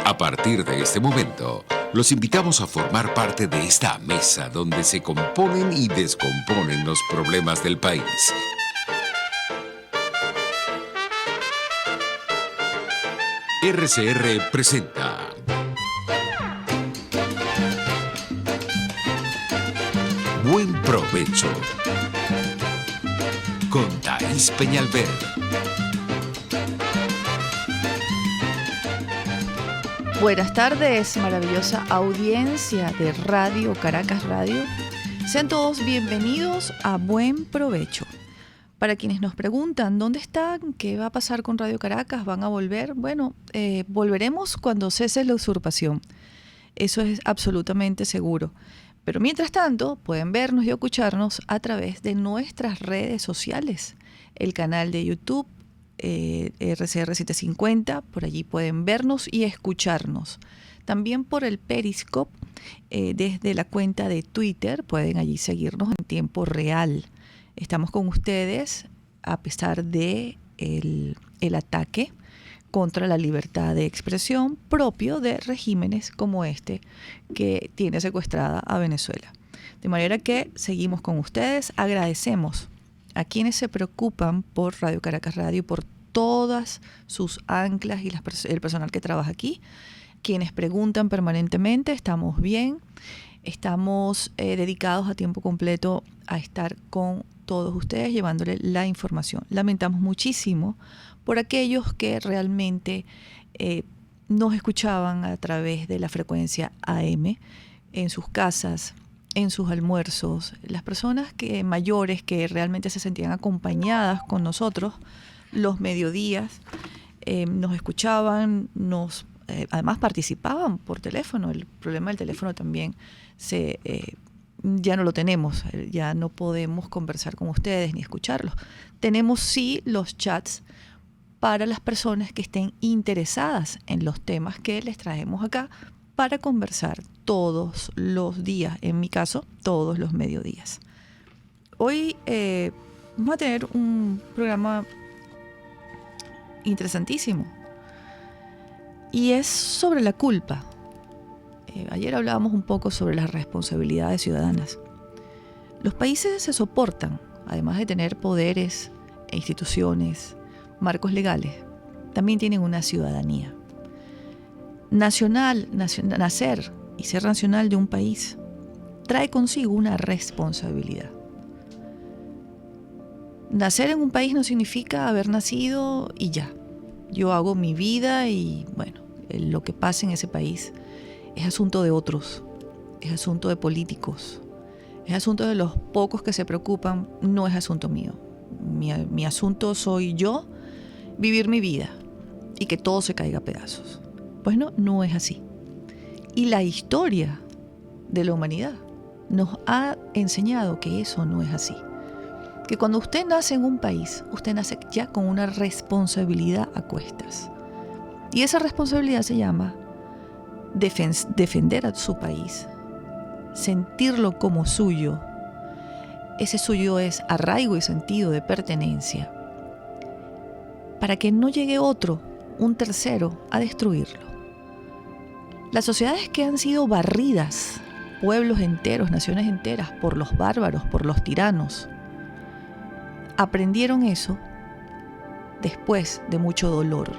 A partir de este momento, los invitamos a formar parte de esta mesa donde se componen y descomponen los problemas del país. RCR presenta Buen Provecho con Thaís Peñalver. Buenas tardes, maravillosa audiencia de Radio Caracas Radio. Sean todos bienvenidos a Buen Provecho. Para quienes nos preguntan dónde están, qué va a pasar con Radio Caracas, van a volver. Bueno, volveremos cuando cese la usurpación. Eso es absolutamente seguro. Pero mientras tanto, pueden vernos y escucharnos a través de nuestras redes sociales. El canal de YouTube, RCR 750, por allí pueden vernos y escucharnos. También por el Periscope, desde la cuenta de Twitter, pueden allí seguirnos en tiempo real. Estamos con ustedes a pesar de el ataque contra la libertad de expresión propio de regímenes como este que tiene secuestrada a Venezuela. De manera que seguimos con ustedes. Agradecemos a quienes se preocupan por Radio Caracas Radio, por todas sus anclas y el personal que trabaja aquí, quienes preguntan permanentemente. Estamos bien, estamos dedicados a tiempo completo a estar con todos ustedes llevándole la información. Lamentamos muchísimo por aquellos que realmente nos escuchaban a través de la frecuencia AM en sus casas, en sus almuerzos, las personas mayores que realmente se sentían acompañadas con nosotros los mediodías, nos escuchaban, además participaban por teléfono. El problema del teléfono también ya no lo tenemos, ya no podemos conversar con ustedes ni escucharlos. Tenemos sí los chats para las personas que estén interesadas en los temas que les traemos acá para conversar todos los días, en mi caso, todos los mediodías. Hoy vamos a tener un programa interesantísimo y es sobre la culpa. Ayer hablábamos un poco sobre las responsabilidades ciudadanas. Los países se soportan, además de tener poderes e instituciones, marcos legales, también tienen una ciudadanía. Nacer y ser nacional de un país trae consigo una responsabilidad. Nacer en un país no significa haber nacido y ya. Yo hago mi vida y bueno, lo que pase en ese país es asunto de otros, es asunto de políticos, es asunto de los pocos que se preocupan, no es asunto mío. Mi asunto soy yo, vivir mi vida y que todo se caiga a pedazos. Pues no es así. Y la historia de la humanidad nos ha enseñado que eso no es así. Que cuando usted nace en un país, usted nace ya con una responsabilidad a cuestas. Y esa responsabilidad se llama defender a su país, sentirlo como suyo. Ese suyo es arraigo y sentido de pertenencia, para que no llegue otro, un tercero, a destruirlo. Las sociedades que han sido barridas, pueblos enteros, naciones enteras, por los bárbaros, por los tiranos, aprendieron eso después de mucho dolor.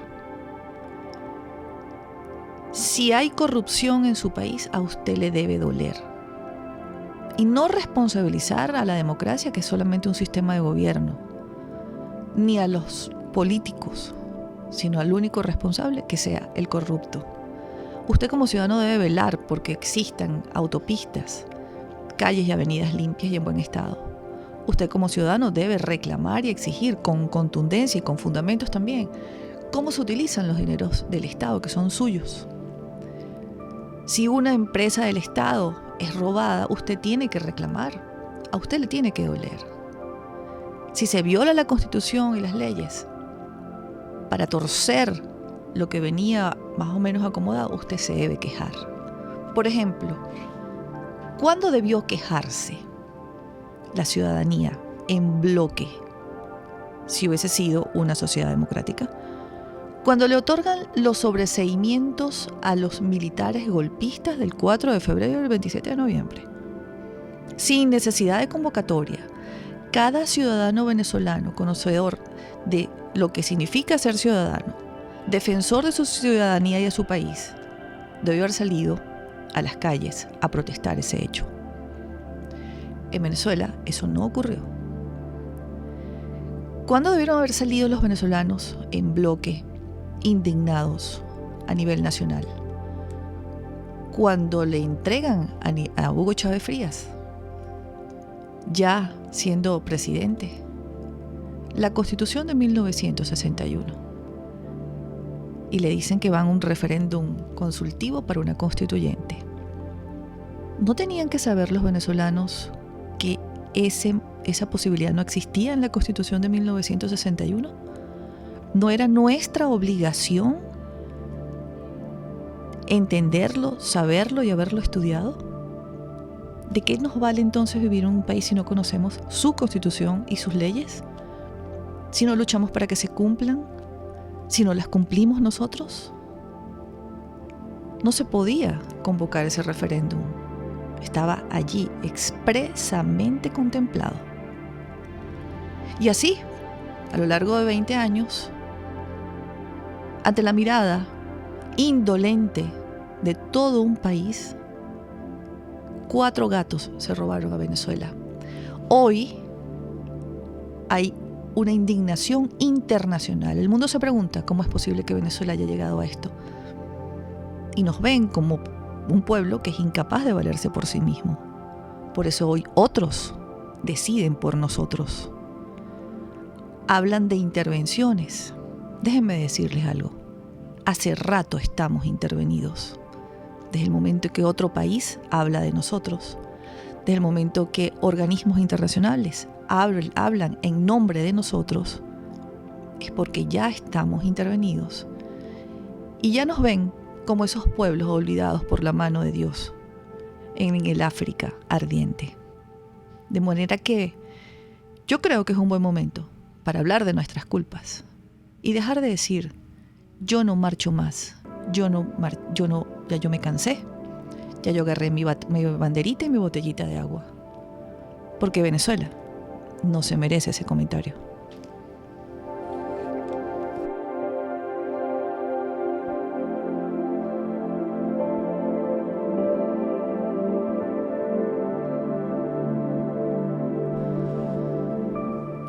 Si hay corrupción en su país, a usted le debe doler. Y no responsabilizar a la democracia, que es solamente un sistema de gobierno, ni a los políticos, sino al único responsable, que sea el corrupto. Usted como ciudadano debe velar porque existan autopistas, calles y avenidas limpias y en buen estado. Usted como ciudadano debe reclamar y exigir con contundencia y con fundamentos también cómo se utilizan los dineros del Estado, que son suyos. Si una empresa del Estado es robada, usted tiene que reclamar, a usted le tiene que doler. Si se viola la Constitución y las leyes para torcer lo que venía más o menos acomodado, usted se debe quejar. Por ejemplo, ¿cuándo debió quejarse la ciudadanía en bloque si hubiese sido una sociedad democrática? Cuando le otorgan los sobreseimientos a los militares golpistas del 4 de febrero y el 27 de noviembre, sin necesidad de convocatoria, cada ciudadano venezolano, conocedor de lo que significa ser ciudadano, defensor de su ciudadanía y de su país, debió haber salido a las calles a protestar ese hecho. En Venezuela eso no ocurrió. ¿Cuándo debieron haber salido los venezolanos en bloque, indignados a nivel nacional? Cuando le entregan a Hugo Chávez Frías, ya siendo presidente, la Constitución de 1961, y le dicen que van a un referéndum consultivo para una constituyente. ¿No tenían que saber los venezolanos que esa posibilidad no existía en la Constitución de 1961? ¿No era nuestra obligación entenderlo, saberlo y haberlo estudiado? ¿De qué nos vale entonces vivir en un país si no conocemos su Constitución y sus leyes? ¿Si no luchamos para que se cumplan? ¿Si no las cumplimos nosotros? No se podía convocar ese referéndum. Estaba allí expresamente contemplado. Y así, a lo largo de 20 años, ante la mirada indolente de todo un país, 4 gatos se robaron a Venezuela. Hoy hay una indignación internacional. El mundo se pregunta cómo es posible que Venezuela haya llegado a esto. Y nos ven como un pueblo que es incapaz de valerse por sí mismo. Por eso hoy otros deciden por nosotros. Hablan de intervenciones. Déjenme decirles algo. Hace rato estamos intervenidos. Desde el momento que otro país habla de nosotros. Desde el momento que organismos internacionales hablan en nombre de nosotros, es porque ya estamos intervenidos. Y ya nos ven como esos pueblos olvidados por la mano de Dios en el África ardiente. De manera que yo creo que es un buen momento para hablar de nuestras culpas y dejar de decir, yo no marcho más, ya yo me cansé, ya yo agarré mi banderita y mi botellita de agua. Porque Venezuela no se merece ese comentario.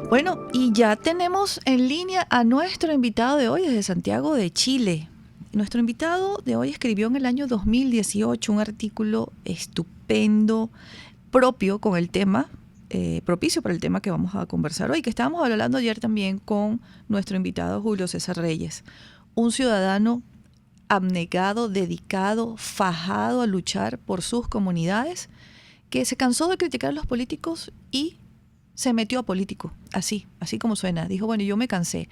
Bueno, y ya tenemos en línea a nuestro invitado de hoy desde Santiago de Chile. Nuestro invitado de hoy escribió en el año 2018 un artículo estupendo, propio con el tema, propicio para el tema que vamos a conversar hoy, que estábamos hablando ayer también con nuestro invitado Julio César Reyes, un ciudadano abnegado, dedicado, fajado a luchar por sus comunidades, que se cansó de criticar a los políticos y se metió a político, así como suena. Dijo, bueno, yo me cansé.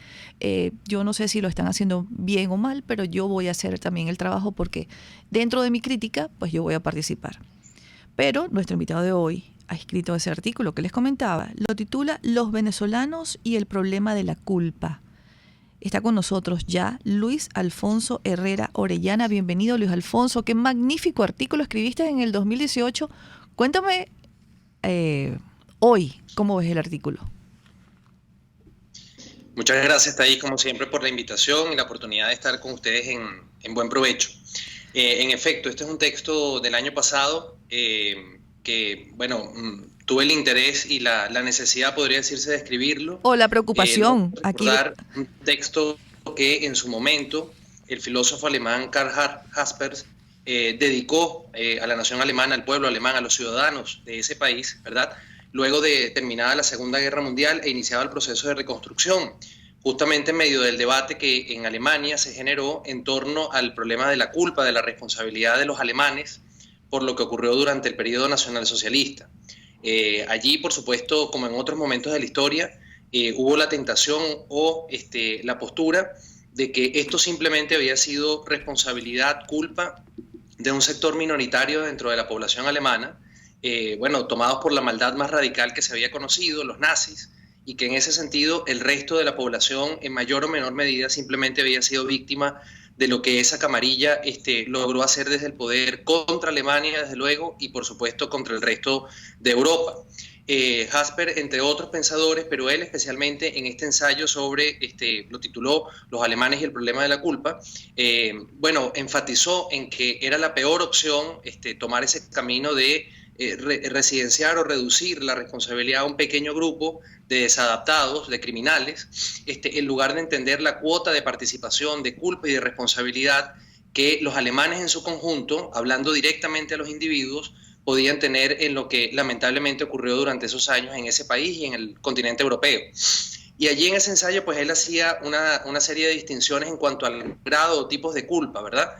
Yo no sé si lo están haciendo bien o mal, pero yo voy a hacer también el trabajo porque dentro de mi crítica, pues yo voy a participar. Pero nuestro invitado de hoy ha escrito ese artículo que les comentaba. Lo titula Los venezolanos y el problema de la culpa. Está con nosotros ya Luis Alfonso Herrera Orellana. Bienvenido, Luis Alfonso. Qué magnífico artículo escribiste en el 2018. Cuéntame hoy, ¿cómo ves el artículo? Muchas gracias, Thais, como siempre, por la invitación y la oportunidad de estar con ustedes en buen provecho. En efecto, este es un texto del año pasado que, bueno, tuve el interés y la necesidad, podría decirse, de escribirlo. O la preocupación. Aquí un texto que en su momento el filósofo alemán Karl Jaspers dedicó a la nación alemana, al pueblo alemán, a los ciudadanos de ese país, ¿verdad?, luego de terminada la Segunda Guerra Mundial e iniciado el proceso de reconstrucción, justamente en medio del debate que en Alemania se generó en torno al problema de la culpa, de la responsabilidad de los alemanes por lo que ocurrió durante el periodo nacionalsocialista. Allí, por supuesto, como en otros momentos de la historia, hubo la tentación o la postura de que esto simplemente había sido responsabilidad, culpa de un sector minoritario dentro de la población alemana, tomados por la maldad más radical que se había conocido, los nazis, y que en ese sentido el resto de la población en mayor o menor medida simplemente había sido víctima de lo que esa camarilla logró hacer desde el poder contra Alemania, desde luego, y por supuesto contra el resto de Europa. Jasper, entre otros pensadores, pero él especialmente en este ensayo sobre, lo tituló Los alemanes y el problema de la culpa, enfatizó en que era la peor opción tomar ese camino de residenciar o reducir la responsabilidad a un pequeño grupo de desadaptados, de criminales, en lugar de entender la cuota de participación, de culpa y de responsabilidad que los alemanes en su conjunto, hablando directamente a los individuos, podían tener en lo que lamentablemente ocurrió durante esos años en ese país y en el continente europeo. Y allí en ese ensayo, pues él hacía una serie de distinciones en cuanto al grado o tipos de culpa, ¿verdad?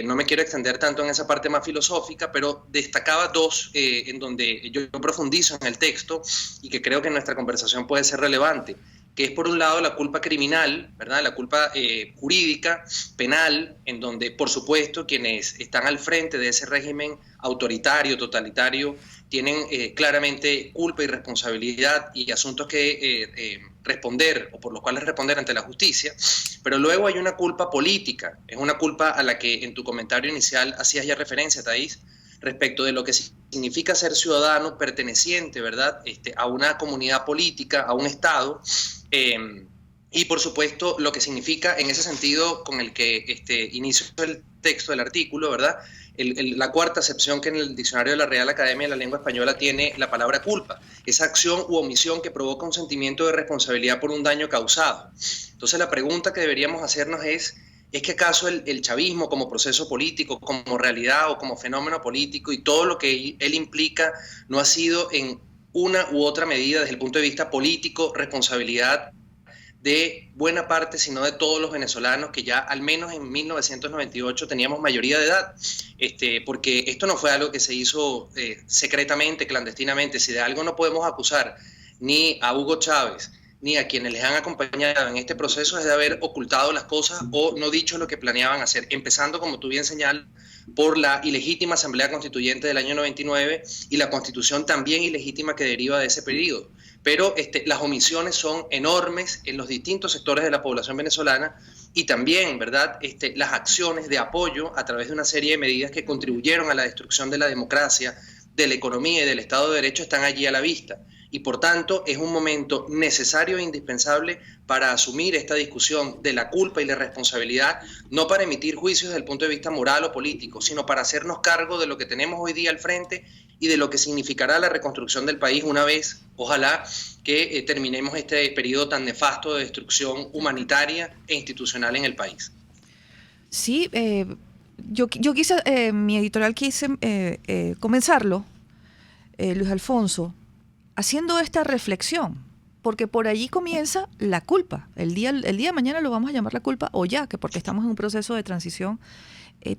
No me quiero extender tanto en esa parte más filosófica, pero destacaba dos en donde yo profundizo en el texto y que creo que en nuestra conversación puede ser relevante, que es por un lado la culpa criminal, ¿verdad? La culpa jurídica, penal, en donde por supuesto quienes están al frente de ese régimen autoritario, totalitario, tienen claramente culpa y responsabilidad y asuntos que responder o por los cuales responder ante la justicia, pero luego hay una culpa política, es una culpa a la que en tu comentario inicial hacías ya referencia, Thais, respecto de lo que significa ser ciudadano perteneciente, ¿verdad?, a una comunidad política, a un Estado, y por supuesto lo que significa en ese sentido con el que inicio el texto del artículo, ¿verdad?, la cuarta acepción que en el diccionario de la Real Academia de la Lengua Española tiene la palabra culpa, esa acción u omisión que provoca un sentimiento de responsabilidad por un daño causado. Entonces la pregunta que deberíamos hacernos ¿es que acaso el chavismo como proceso político, como realidad o como fenómeno político y todo lo que él implica no ha sido en una u otra medida desde el punto de vista político responsabilidad de buena parte, sino de todos los venezolanos que ya al menos en 1998 teníamos mayoría de edad, porque esto no fue algo que se hizo secretamente, clandestinamente? Si de algo no podemos acusar ni a Hugo Chávez ni a quienes les han acompañado en este proceso es de haber ocultado las cosas o no dicho lo que planeaban hacer, empezando, como tú bien señalas, por la ilegítima Asamblea Constituyente del año 99 y la Constitución también ilegítima que deriva de ese periodo. Pero las omisiones son enormes en los distintos sectores de la población venezolana y también, ¿verdad?, las acciones de apoyo a través de una serie de medidas que contribuyeron a la destrucción de la democracia, de la economía y del Estado de Derecho están allí a la vista. Y por tanto es un momento necesario e indispensable para asumir esta discusión de la culpa y la responsabilidad, no para emitir juicios desde el punto de vista moral o político, sino para hacernos cargo de lo que tenemos hoy día al frente y de lo que significará la reconstrucción del país una vez, ojalá, que terminemos este periodo tan nefasto de destrucción humanitaria e institucional en el país. Sí, yo quise, mi editorial quise comenzarlo, Luis Alfonso, haciendo esta reflexión, porque por allí comienza la culpa. El día de mañana lo vamos a llamar la culpa, o ya, que porque estamos en un proceso de transición,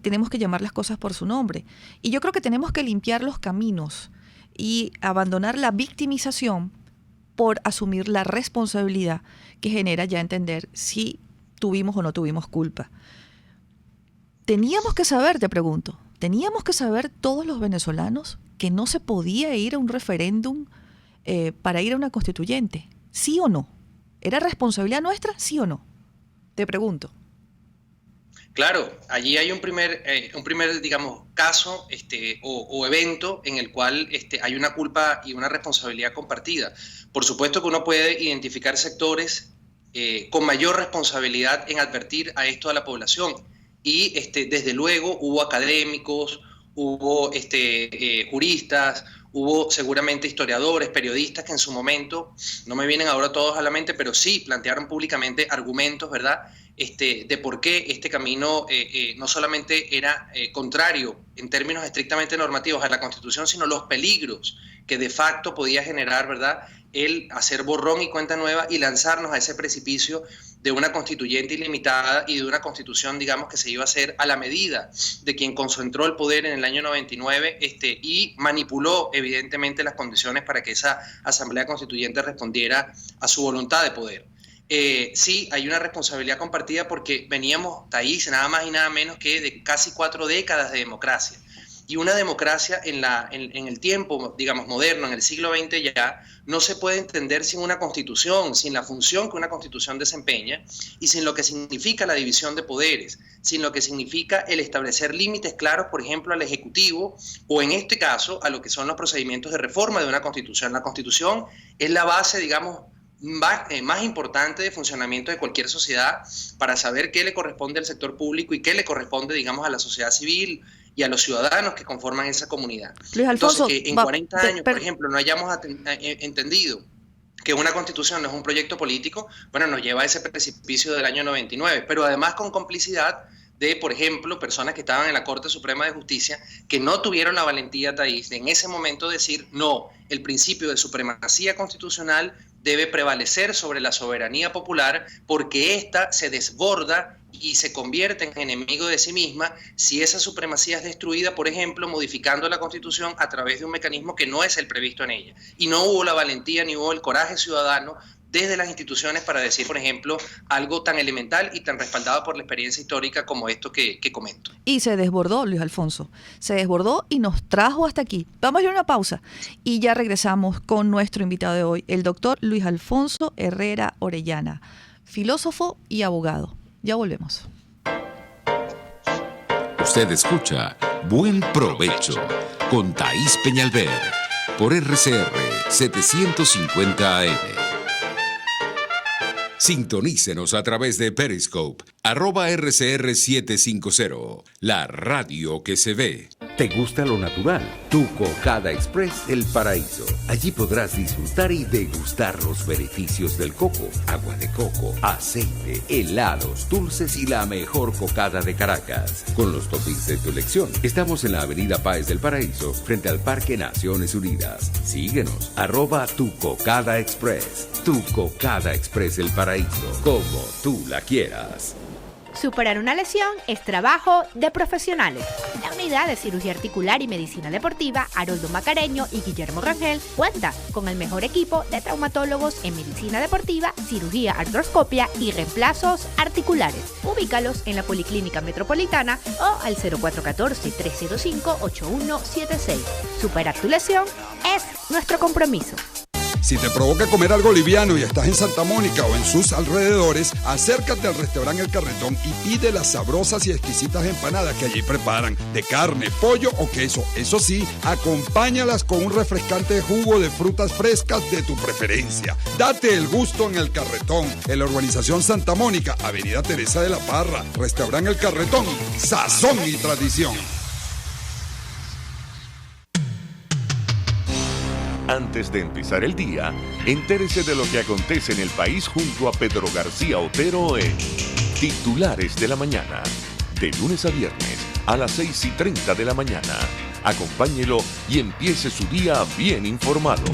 tenemos que llamar las cosas por su nombre. Y yo creo que tenemos que limpiar los caminos y abandonar la victimización por asumir la responsabilidad que genera ya entender si tuvimos o no tuvimos culpa. Teníamos que saber, te pregunto, teníamos que saber todos los venezolanos que no se podía ir a un referéndum para ir a una constituyente, ¿sí o no? ¿Era responsabilidad nuestra, sí o no? Te pregunto. Claro, allí hay un primer digamos, caso o evento en el cual hay una culpa y una responsabilidad compartida. Por supuesto que uno puede identificar sectores con mayor responsabilidad en advertir a esto a la población. Y desde luego hubo académicos, hubo juristas, hubo seguramente historiadores, periodistas que en su momento, no me vienen ahora todos a la mente, pero sí plantearon públicamente argumentos, ¿verdad?, de por qué este camino no solamente era contrario en términos estrictamente normativos a la Constitución, sino los peligros que de facto podía generar, ¿verdad?, el hacer borrón y cuenta nueva y lanzarnos a ese precipicio de una constituyente ilimitada y de una constitución, digamos, que se iba a hacer a la medida de quien concentró el poder en el año 99 y manipuló evidentemente las condiciones para que esa asamblea constituyente respondiera a su voluntad de poder. Sí, hay una responsabilidad compartida porque veníamos, Thais, nada más y nada menos que de casi 4 décadas de democracia. Y una democracia en el tiempo, digamos, moderno, en el siglo XX ya, no se puede entender sin una constitución, sin la función que una constitución desempeña y sin lo que significa la división de poderes, sin lo que significa el establecer límites claros, por ejemplo, al Ejecutivo o en este caso a lo que son los procedimientos de reforma de una constitución. La constitución es la base, digamos, más importante de funcionamiento de cualquier sociedad para saber qué le corresponde al sector público y qué le corresponde, digamos, a la sociedad civil y a los ciudadanos que conforman esa comunidad. Luis Alfonso, entonces, que en 40 años, por ejemplo, no hayamos entendido que una constitución no es un proyecto político, bueno, nos lleva a ese precipicio del año 99, pero además con complicidad de, por ejemplo, personas que estaban en la Corte Suprema de Justicia que no tuvieron la valentía, Thaís, de en ese momento decir, no, el principio de supremacía constitucional debe prevalecer sobre la soberanía popular porque ésta se desborda y se convierte en enemigo de sí misma si esa supremacía es destruida, por ejemplo, modificando la Constitución a través de un mecanismo que no es el previsto en ella. Y no hubo la valentía ni hubo el coraje ciudadano desde las instituciones para decir, por ejemplo, algo tan elemental y tan respaldado por la experiencia histórica como esto que comento. Y se desbordó, Luis Alfonso. Se desbordó y nos trajo hasta aquí. Vamos a ir a una pausa y ya regresamos con nuestro invitado de hoy, el doctor Luis Alfonso Herrera Orellana, filósofo y abogado. Ya volvemos. Usted escucha Buen Provecho con Thaís Peñalver por RCR 750 AM. Sintonícenos a través de Periscope, @RCR750, la radio que se ve. ¿Te gusta lo natural? Tu Cocada Express El Paraíso. Allí podrás disfrutar y degustar los beneficios del coco, agua de coco, aceite, helados, dulces y la mejor cocada de Caracas. Con los toppings de tu elección. Estamos en la avenida Páez del Paraíso, frente al Parque Naciones Unidas. Síguenos, @Tu Cocada Express. Tu Cocada Express El Paraíso, como tú la quieras. Superar una lesión es trabajo de profesionales. La unidad de cirugía articular y medicina deportiva Haroldo Macareño y Guillermo Rangel cuenta con el mejor equipo de traumatólogos en medicina deportiva, cirugía artroscopia y reemplazos articulares. Ubícalos en la Policlínica Metropolitana o al 0414-305-8176. Superar tu lesión es nuestro compromiso. Si te provoca comer algo liviano y estás en Santa Mónica o en sus alrededores, acércate al restaurante El Carretón y pide las sabrosas y exquisitas empanadas que allí preparan, de carne, pollo o queso. Eso sí, acompáñalas con un refrescante jugo de frutas frescas de tu preferencia. Date el gusto en El Carretón, en la urbanización Santa Mónica, Avenida Teresa de la Parra. Restaurante El Carretón, sazón y tradición. Antes de empezar el día, entérese de lo que acontece en el país junto a Pedro García Otero en Titulares de la Mañana. De lunes a viernes a las 6:30 de la mañana. Acompáñelo y empiece su día bien informado.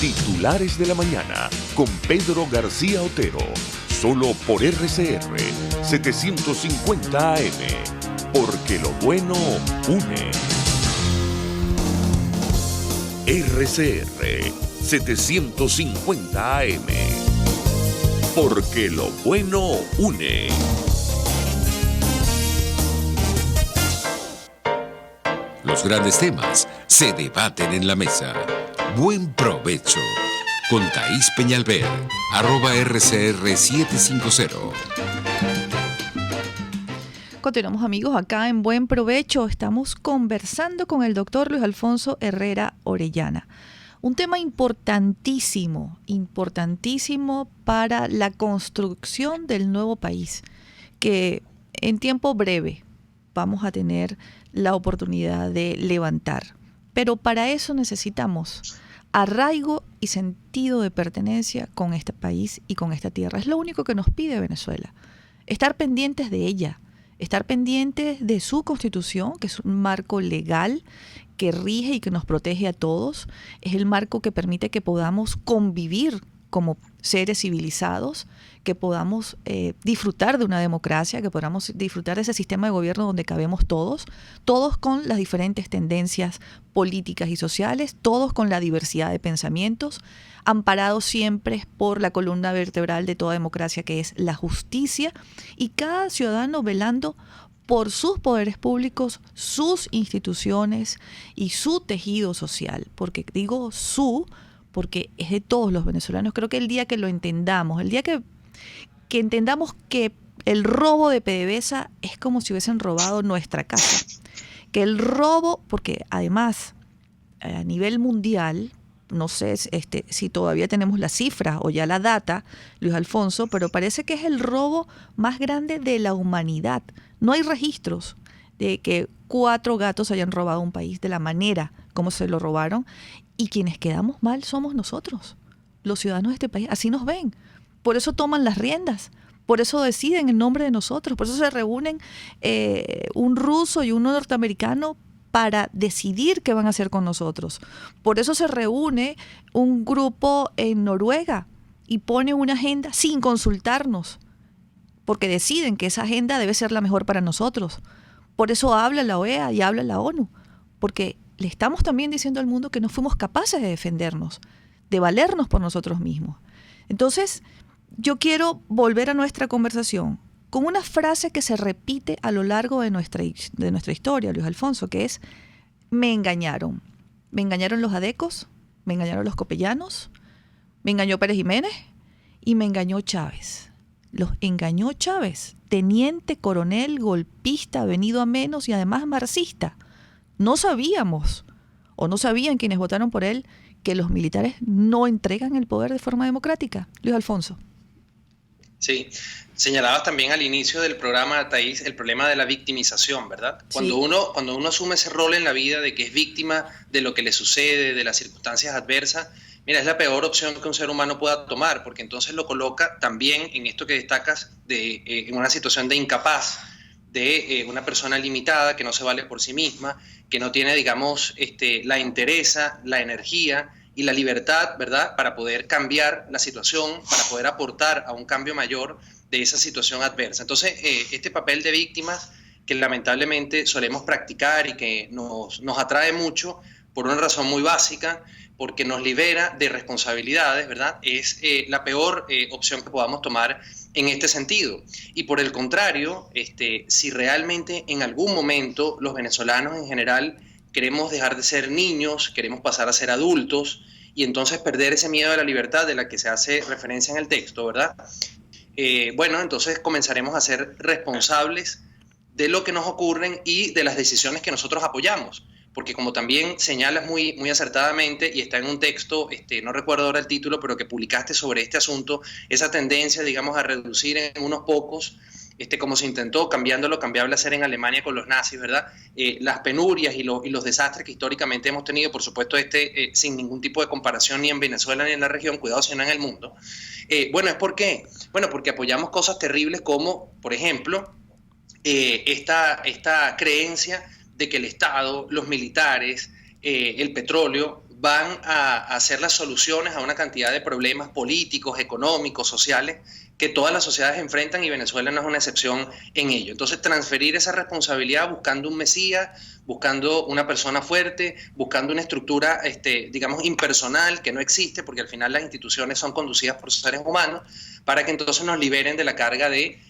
Titulares de la Mañana con Pedro García Otero. Solo por RCR 750 AM. Porque lo bueno une. RCR 750 AM. Porque lo bueno une. Los grandes temas se debaten en la mesa. Buen provecho con Thaís Peñalver, @RCR750. Continuamos, amigos, acá en Buen Provecho. Estamos conversando con el doctor Luis Alfonso Herrera Orellana. Un tema importantísimo, importantísimo para la construcción del nuevo país, que en tiempo breve vamos a tener la oportunidad de levantar. Pero para eso necesitamos arraigo y sentido de pertenencia con este país y con esta tierra. Es lo único que nos pide Venezuela. Estar pendientes de ella. Estar pendientes de su constitución, que es un marco legal que rige y que nos protege a todos. Es el marco que permite que podamos convivir como seres civilizados, que podamos disfrutar de una democracia, que podamos disfrutar de ese sistema de gobierno donde cabemos todos con las diferentes tendencias políticas y sociales, todos con la diversidad de pensamientos, amparados siempre por la columna vertebral de toda democracia, que es la justicia, y cada ciudadano velando por sus poderes públicos, sus instituciones y su tejido social. Porque digo porque es de todos los venezolanos. Creo que el día que lo entendamos, el día que entendamos que el robo de PDVSA es como si hubiesen robado nuestra casa. Que el robo, porque además a nivel mundial, no sé si todavía tenemos la cifra o ya la data, Luis Alfonso, pero parece que es el robo más grande de la humanidad. No hay registros de que 4 gatos hayan robado un país de la manera como se lo robaron, y quienes quedamos mal somos nosotros, los ciudadanos de este país. Así nos ven. Por eso toman las riendas. Por eso deciden en nombre de nosotros. Por eso se reúnen un ruso y un norteamericano para decidir qué van a hacer con nosotros. Por eso se reúne un grupo en Noruega y pone una agenda sin consultarnos, porque deciden que esa agenda debe ser la mejor para nosotros. Por eso habla la OEA y habla la ONU, porque le estamos también diciendo al mundo que no fuimos capaces de defendernos, de valernos por nosotros mismos. Entonces, yo quiero volver a nuestra conversación con una frase que se repite a lo largo de nuestra historia, Luis Alfonso, que es: me engañaron. Me engañaron los adecos, me engañaron los copellanos, me engañó Pérez Jiménez y me engañó Chávez. Los engañó Chávez, teniente coronel, golpista, venido a menos y además marxista. No sabíamos, o no sabían quienes votaron por él, que los militares no entregan el poder de forma democrática. Luis Alfonso. Sí, señalabas también al inicio del programa, Thaís, el problema de la victimización, ¿verdad? Sí. Cuando uno asume ese rol en la vida de que es víctima de lo que le sucede, de las circunstancias adversas, mira, es la peor opción que un ser humano pueda tomar, porque entonces lo coloca también en esto que destacas, en una situación de incapaz, de una persona limitada que no se vale por sí misma, que no tiene, digamos, la entereza, la energía y la libertad, ¿verdad?, para poder cambiar la situación, para poder aportar a un cambio mayor de esa situación adversa. Entonces, este papel de víctimas que lamentablemente solemos practicar y que nos atrae mucho por una razón muy básica, porque nos libera de responsabilidades, ¿verdad?, es la peor opción que podamos tomar en este sentido. Y por el contrario, si realmente en algún momento los venezolanos en general queremos dejar de ser niños, queremos pasar a ser adultos y entonces perder ese miedo a la libertad de la que se hace referencia en el texto, ¿verdad? Bueno, entonces comenzaremos a ser responsables de lo que nos ocurren y de las decisiones que nosotros apoyamos. Porque como también señalas muy acertadamente, y está en un texto, no recuerdo ahora el título, pero que publicaste sobre este asunto, esa tendencia, digamos, a reducir en unos pocos, como se intentó, cambiando lo cambiable hacer en Alemania con los nazis, ¿verdad? Las penurias y los desastres que históricamente hemos tenido, por supuesto, sin ningún tipo de comparación ni en Venezuela ni en la región, cuidado si no en el mundo. Bueno, ¿es por qué? Bueno, porque apoyamos cosas terribles como, por ejemplo, esta creencia de que el Estado, los militares, el petróleo van a hacer las soluciones a una cantidad de problemas políticos, económicos, sociales que todas las sociedades enfrentan, y Venezuela no es una excepción en ello. Entonces, transferir esa responsabilidad buscando un mesías, buscando una persona fuerte, buscando una estructura, digamos, impersonal, que no existe, porque al final las instituciones son conducidas por seres humanos, para que entonces nos liberen de la carga de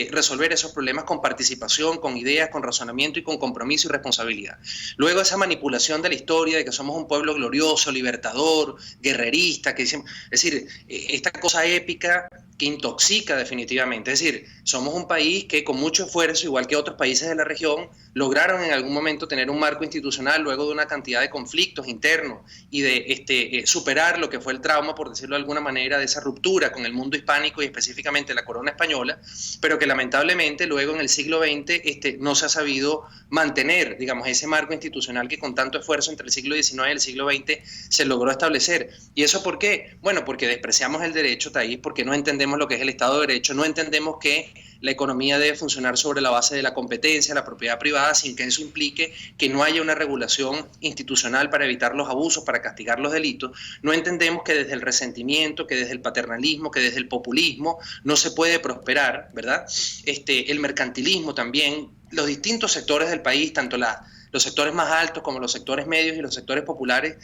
resolver esos problemas con participación, con ideas, con razonamiento y con compromiso y responsabilidad. Luego esa manipulación de la historia de que somos un pueblo glorioso, libertador, guerrerista, que decimos, es decir, esta cosa épica que intoxica definitivamente. Es decir, somos un país que con mucho esfuerzo, igual que otros países de la región, lograron en algún momento tener un marco institucional luego de una cantidad de conflictos internos y de superar lo que fue el trauma, por decirlo de alguna manera, de esa ruptura con el mundo hispánico y específicamente la corona española, pero que lamentablemente luego en el siglo XX no se ha sabido mantener, digamos, ese marco institucional que con tanto esfuerzo entre el siglo XIX y el siglo XX se logró establecer. ¿Y eso por qué? Bueno, porque despreciamos el derecho, Thaís, porque no entendemos lo que es el Estado de Derecho, no entendemos que la economía debe funcionar sobre la base de la competencia, la propiedad privada, sin que eso implique que no haya una regulación institucional para evitar los abusos, para castigar los delitos. No entendemos que desde el resentimiento, que desde el paternalismo, que desde el populismo no se puede prosperar, ¿verdad? El mercantilismo también, los distintos sectores del país, tanto los sectores más altos como los sectores medios y los sectores populares,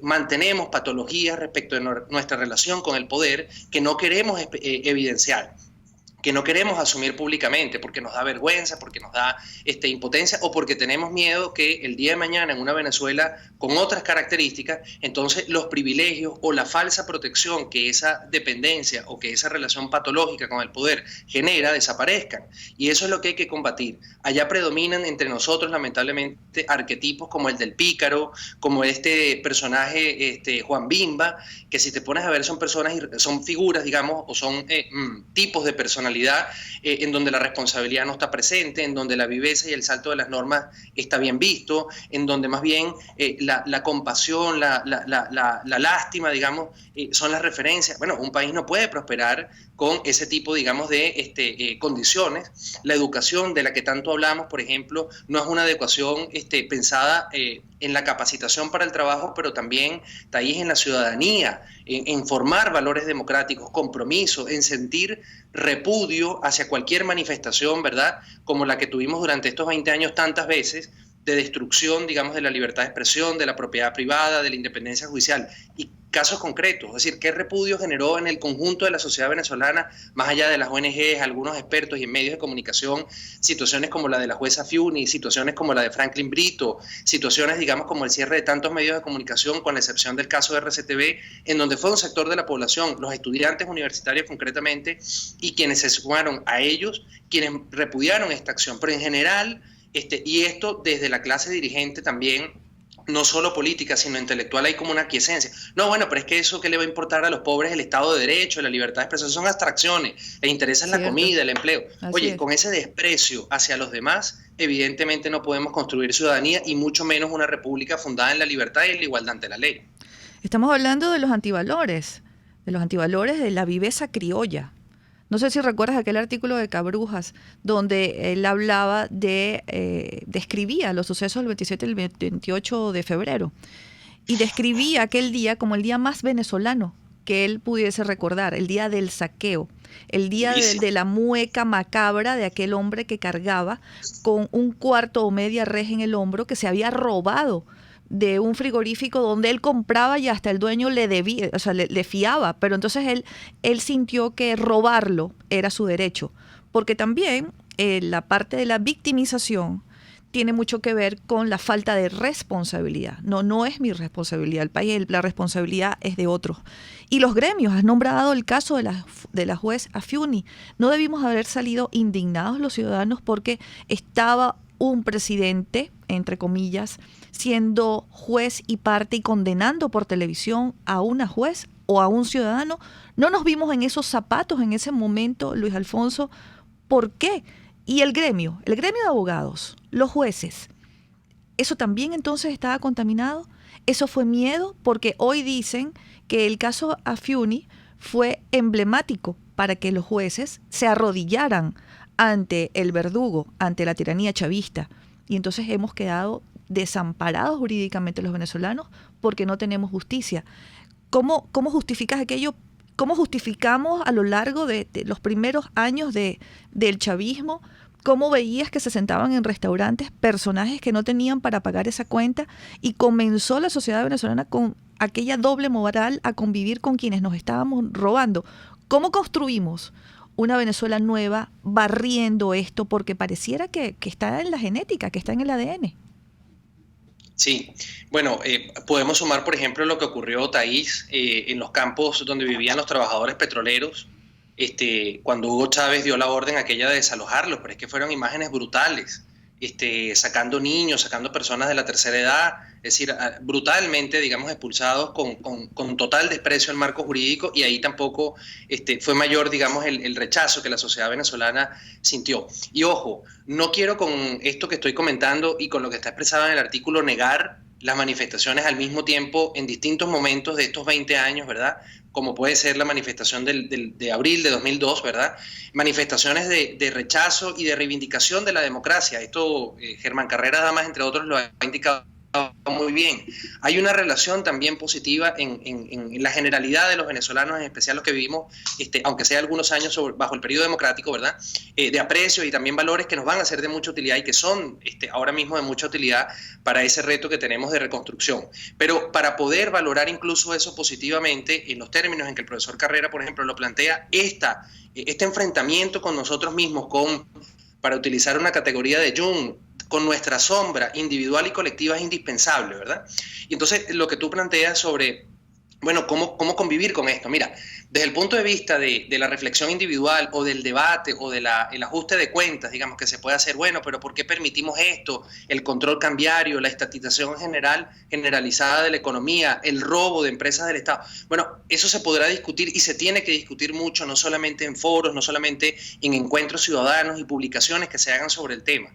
mantenemos patologías respecto de nuestra relación con el poder que no queremos evidenciar. que no queremos asumir públicamente porque nos da vergüenza, porque nos da impotencia o porque tenemos miedo que el día de mañana en una Venezuela con otras características, entonces los privilegios o la falsa protección que esa dependencia o que esa relación patológica con el poder genera desaparezcan. Y eso es lo que hay que combatir. Allá predominan entre nosotros lamentablemente arquetipos como el del pícaro, como este personaje Juan Bimba, que si te pones a ver son figuras, digamos, o son tipos de personalidad en donde la responsabilidad no está presente, en donde la viveza y el salto de las normas está bien visto, en donde más bien la compasión, la lástima, digamos, son las referencias. Bueno, un país no puede prosperar con ese tipo, digamos, de condiciones. La educación de la que tanto hablamos, por ejemplo, no es una educación pensada en la capacitación para el trabajo, pero también ahí en la ciudadanía, en formar valores democráticos, compromiso, en sentir repudio hacia cualquier manifestación, ¿verdad?, como la que tuvimos durante estos 20 años tantas veces, de destrucción, digamos, de la libertad de expresión, de la propiedad privada, de la independencia judicial, y casos concretos, es decir, qué repudio generó en el conjunto de la sociedad venezolana, más allá de las ONGs, algunos expertos y en medios de comunicación, situaciones como la de la jueza Fiuni, situaciones como la de Franklin Brito, situaciones, digamos, como el cierre de tantos medios de comunicación, con la excepción del caso de RCTV, en donde fue un sector de la población, los estudiantes universitarios concretamente, y quienes se sumaron a ellos, quienes repudiaron esta acción, pero en general, y esto desde la clase dirigente también, no solo política, sino intelectual, hay como una aquiescencia. No, bueno, pero es que eso, ¿qué le va a importar a los pobres? El Estado de Derecho, la libertad de expresión, son abstracciones. Les interesa la comida, el empleo. Oye, con ese desprecio hacia los demás, evidentemente no podemos construir ciudadanía y mucho menos una república fundada en la libertad y en la igualdad ante la ley. Estamos hablando de los antivalores de la viveza criolla. No sé si recuerdas aquel artículo de Cabrujas, donde él hablaba describía los sucesos del 27 y el 28 de febrero. Y describía aquel día como el día más venezolano que él pudiese recordar, el día del saqueo, el día de la mueca macabra de aquel hombre que cargaba con un cuarto o media res en el hombro que se había robado de un frigorífico donde él compraba y hasta el dueño le debía, o sea, le fiaba, pero entonces él sintió que robarlo era su derecho, porque también la parte de la victimización tiene mucho que ver con la falta de responsabilidad. No es mi responsabilidad, el país, la responsabilidad es de otros. Y los gremios, has nombrado el caso de la juez Afiuni, no debimos haber salido indignados los ciudadanos porque estaba un presidente, entre comillas, siendo juez y parte y condenando por televisión a una juez o a un ciudadano. No nos vimos en esos zapatos en ese momento, Luis Alfonso. ¿Por qué? Y el gremio de abogados, los jueces, ¿eso también entonces estaba contaminado? ¿Eso fue miedo? Porque hoy dicen que el caso Afiuni fue emblemático para que los jueces se arrodillaran ante el verdugo, ante la tiranía chavista. Y entonces hemos quedado desamparados jurídicamente los venezolanos porque no tenemos justicia. ¿Cómo justificas aquello? ¿Cómo justificamos a lo largo de los primeros años del chavismo? ¿Cómo veías que se sentaban en restaurantes personajes que no tenían para pagar esa cuenta? Y comenzó la sociedad venezolana con aquella doble moral a convivir con quienes nos estábamos robando. ¿Cómo construimos una Venezuela nueva barriendo esto? Porque pareciera que está en la genética, que está en el ADN. Sí, bueno, podemos sumar, por ejemplo, lo que ocurrió, Thaís, en los campos donde vivían los trabajadores petroleros, cuando Hugo Chávez dio la orden aquella de desalojarlos, pero es que fueron imágenes brutales, sacando niños, sacando personas de la tercera edad, es decir, brutalmente, digamos, expulsados con total desprecio al marco jurídico, y ahí tampoco fue mayor, digamos, el rechazo que la sociedad venezolana sintió. Y ojo, no quiero con esto que estoy comentando y con lo que está expresado en el artículo negar las manifestaciones al mismo tiempo en distintos momentos de estos 20 años, ¿verdad?, como puede ser la manifestación de abril de 2002, ¿verdad? Manifestaciones de rechazo y de reivindicación de la democracia. Esto Germán Carrera Damas, entre otros, lo ha indicado muy bien. Hay una relación también positiva en la generalidad de los venezolanos, en especial los que vivimos, aunque sea algunos años bajo el periodo democrático, ¿verdad? De aprecio y también valores que nos van a ser de mucha utilidad y que son ahora mismo de mucha utilidad para ese reto que tenemos de reconstrucción. Pero para poder valorar incluso eso positivamente, en los términos en que el profesor Carrera, por ejemplo, lo plantea, este enfrentamiento con nosotros mismos, para utilizar una categoría de Jung, con nuestra sombra individual y colectiva es indispensable, ¿verdad? Y entonces lo que tú planteas sobre, bueno, ¿cómo convivir con esto? Mira, desde el punto de vista de la reflexión individual o del debate o del ajuste de cuentas, digamos, que se puede hacer, bueno, pero ¿por qué permitimos esto? El control cambiario, la estatización generalizada de la economía, el robo de empresas del Estado. Bueno, eso se podrá discutir y se tiene que discutir mucho, no solamente en foros, no solamente en encuentros ciudadanos y publicaciones que se hagan sobre el tema,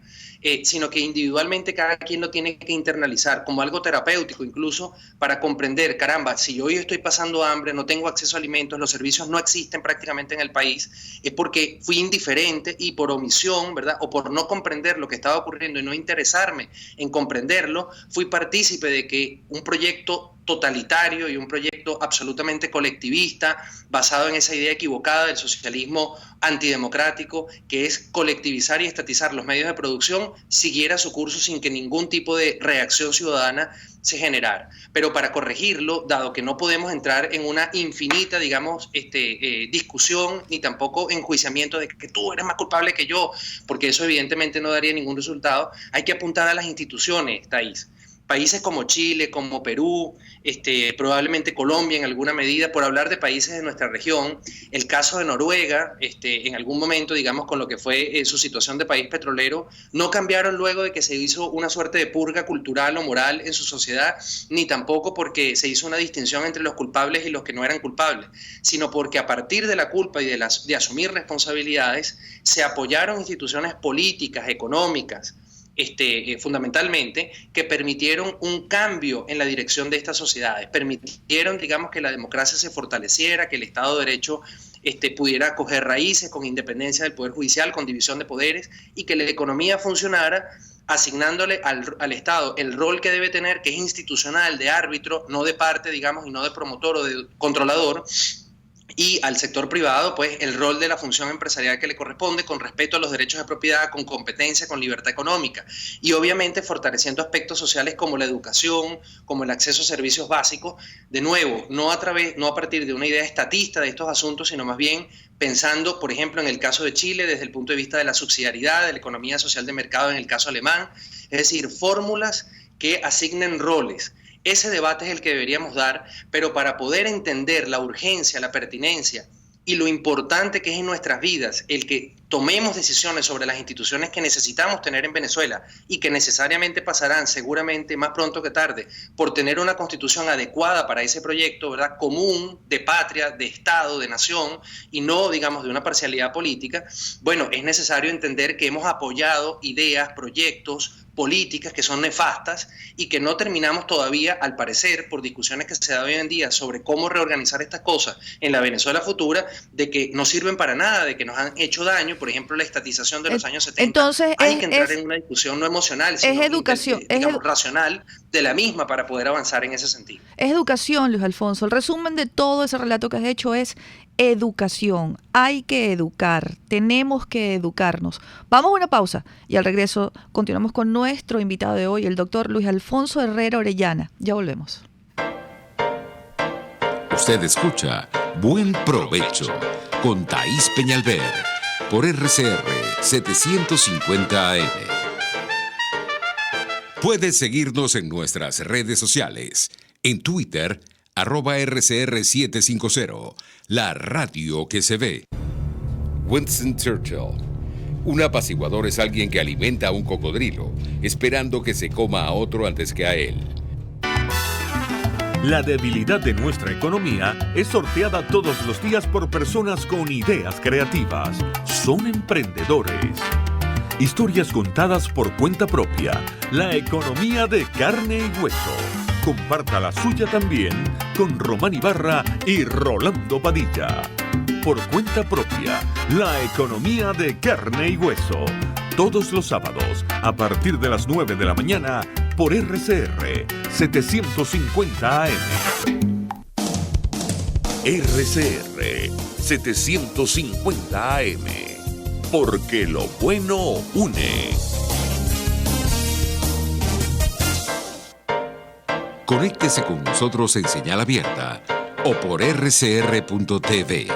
sino que individualmente cada quien lo tiene que internalizar como algo terapéutico, incluso para comprender, caramba, si yo hoy estoy pasando hambre, no tengo acceso a alimentos, los servicios no existen prácticamente en el país, es porque fui indiferente y por omisión, ¿verdad? O por no comprender lo que estaba ocurriendo y no interesarme en comprenderlo, fui partícipe de que un proyecto totalitario y un proyecto absolutamente colectivista, basado en esa idea equivocada del socialismo antidemocrático, que es colectivizar y estatizar los medios de producción, siguiera su curso sin que ningún tipo de reacción ciudadana se generara. Pero para corregirlo, dado que no podemos entrar en una infinita, digamos, discusión, ni tampoco enjuiciamiento de que tú eres más culpable que yo, porque eso evidentemente no daría ningún resultado, hay que apuntar a las instituciones, Thais. Países como Chile, como Perú, probablemente Colombia en alguna medida, por hablar de países de nuestra región, el caso de Noruega, en algún momento, digamos, con lo que fue su situación de país petrolero, no cambiaron luego de que se hizo una suerte de purga cultural o moral en su sociedad, ni tampoco porque se hizo una distinción entre los culpables y los que no eran culpables, sino porque a partir de la culpa y de asumir responsabilidades, se apoyaron instituciones políticas, económicas, fundamentalmente, que permitieron un cambio en la dirección de estas sociedades, permitieron, digamos, que la democracia se fortaleciera, que el Estado de Derecho pudiera coger raíces con independencia del Poder Judicial, con división de poderes, y que la economía funcionara asignándole al Estado el rol que debe tener, que es institucional, de árbitro, no de parte, digamos, y no de promotor o de controlador, y al sector privado, pues, el rol de la función empresarial que le corresponde, con respeto a los derechos de propiedad, con competencia, con libertad económica, y obviamente fortaleciendo aspectos sociales como la educación, como el acceso a servicios básicos, de nuevo, no a partir de una idea estatista de estos asuntos, sino más bien pensando, por ejemplo, en el caso de Chile, desde el punto de vista de la subsidiariedad, de la economía social de mercado en el caso alemán, es decir, fórmulas que asignen roles. Ese debate es el que deberíamos dar, pero para poder entender la urgencia, la pertinencia y lo importante que es en nuestras vidas el que tomemos decisiones sobre las instituciones que necesitamos tener en Venezuela y que necesariamente pasarán seguramente más pronto que tarde por tener una constitución adecuada para ese proyecto, ¿verdad?, común, de patria, de Estado, de nación, y no, digamos, de una parcialidad política. Bueno, es necesario entender que hemos apoyado ideas, proyectos, políticas que son nefastas y que no terminamos todavía, al parecer, por discusiones que se dan hoy en día sobre cómo reorganizar estas cosas en la Venezuela futura, de que no sirven para nada, de que nos han hecho daño, por ejemplo, la estatización de los años 70. Entonces, hay que entrar en una discusión no emocional, sino educación, digamos, racional de la misma para poder avanzar en ese sentido. Es educación, Luis Alfonso. El resumen de todo ese relato que has hecho es educación. Hay que educar, tenemos que educarnos. Vamos a una pausa y al regreso continuamos con nuestro invitado de hoy, el doctor Luis Alfonso Herrera Orellana. Ya volvemos. Usted escucha Buen Provecho con Thais Peñalver por RCR 750 AM. Puedes seguirnos en nuestras redes sociales. En Twitter, @RCR750, la radio que se ve. Winston Churchill. Un apaciguador es alguien que alimenta a un cocodrilo, esperando que se coma a otro antes que a él. La debilidad de nuestra economía es sorteada todos los días por personas con ideas creativas. Son emprendedores. Historias contadas por cuenta propia. La economía de carne y hueso. Comparta la suya también con Román Ibarra y Rolando Padilla. Por cuenta propia, la economía de carne y hueso. Todos los sábados, a partir de las 9 de la mañana, por RCR 750 AM. RCR 750 AM, porque lo bueno une. Conéctese con nosotros en señal abierta o por rcr.tv,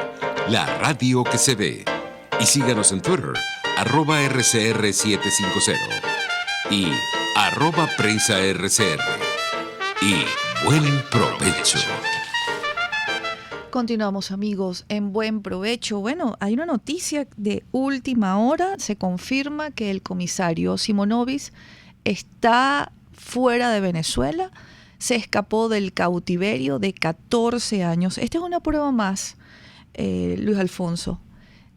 la radio que se ve. Y síganos en Twitter, @RCR750 y @PrensaRCR. Y buen provecho. Continuamos, amigos, en Buen Provecho. Bueno, hay una noticia de última hora. Se confirma que el comisario Simonovic está fuera de Venezuela. Se escapó del cautiverio de 14 años. Esta es una prueba más, Luis Alfonso,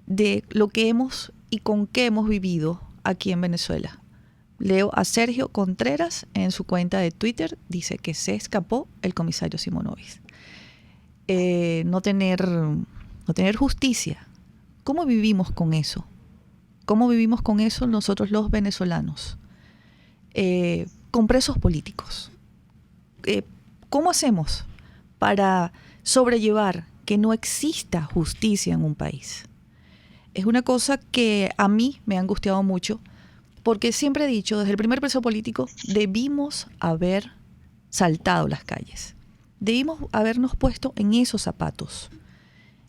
de lo que hemos y con qué hemos vivido aquí en Venezuela. Leo a Sergio Contreras en su cuenta de Twitter, dice que se escapó el comisario Simonovic. No tener justicia. ¿Cómo vivimos con eso? ¿Cómo vivimos con eso nosotros los venezolanos? Con presos políticos. ¿Cómo hacemos para sobrellevar que no exista justicia en un país? Es una cosa que a mí me ha angustiado mucho, porque siempre he dicho, desde el primer preso político, debimos haber saltado las calles. Debimos habernos puesto en esos zapatos.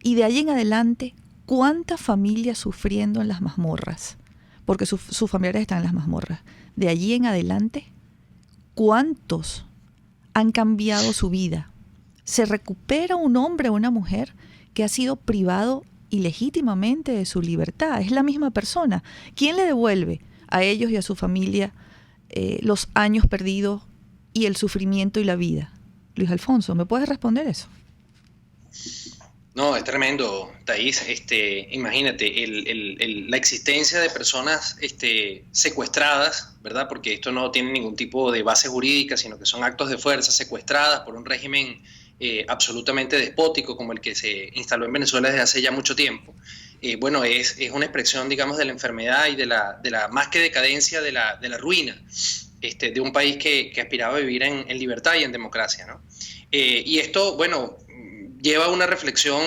Y de ahí en adelante, ¿cuántas familias sufriendo en las mazmorras? Porque sus familiares están en las mazmorras. De allí en adelante, ¿cuántos han cambiado su vida? Se recupera un hombre o una mujer que ha sido privado ilegítimamente de su libertad. Es la misma persona. ¿Quién le devuelve a ellos y a su familia los años perdidos y el sufrimiento y la vida? Luis Alfonso, ¿me puedes responder eso? No, es tremendo, Thaís. Imagínate, la existencia de personas secuestradas, ¿verdad? Porque esto no tiene ningún tipo de base jurídica, sino que son actos de fuerza, secuestradas por un régimen absolutamente despótico como el que se instaló en Venezuela desde hace ya mucho tiempo. Bueno, es una expresión, digamos, de la enfermedad y de la más que decadencia, de la ruina de un país que aspiraba a vivir en libertad y en democracia, ¿no? Y esto, bueno, lleva una reflexión,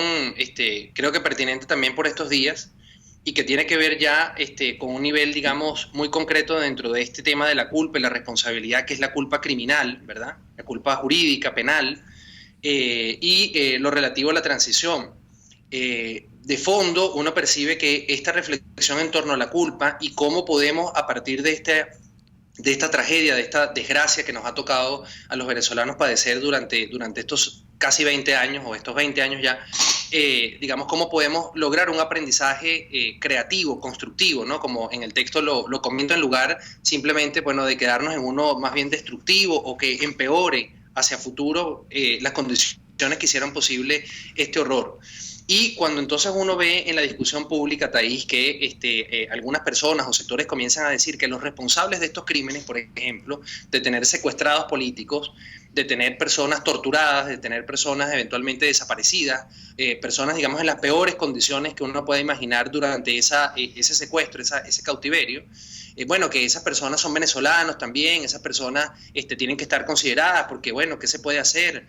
creo que pertinente también por estos días, y que tiene que ver ya con un nivel, digamos, muy concreto dentro de este tema de la culpa y la responsabilidad, que es la culpa criminal, ¿verdad? La culpa jurídica, penal, y lo relativo a la transición. De fondo, uno percibe que esta reflexión en torno a la culpa y cómo podemos, a partir de esta tragedia, de esta desgracia que nos ha tocado a los venezolanos padecer durante estos casi 20 años, o estos 20 años ya, digamos, cómo podemos lograr un aprendizaje creativo, constructivo, ¿no? Como en el texto lo comento, en lugar simplemente, bueno, de quedarnos en uno más bien destructivo o que empeore hacia futuro las condiciones que hicieron posible este horror. Y cuando entonces uno ve en la discusión pública, Thaís, que algunas personas o sectores comienzan a decir que los responsables de estos crímenes, por ejemplo, de tener secuestrados políticos, de tener personas torturadas, de tener personas eventualmente desaparecidas, personas, digamos, en las peores condiciones que uno puede imaginar durante ese secuestro, ese cautiverio, bueno, que esas personas son venezolanos también, esas personas tienen que estar consideradas porque, bueno, ¿qué se puede hacer?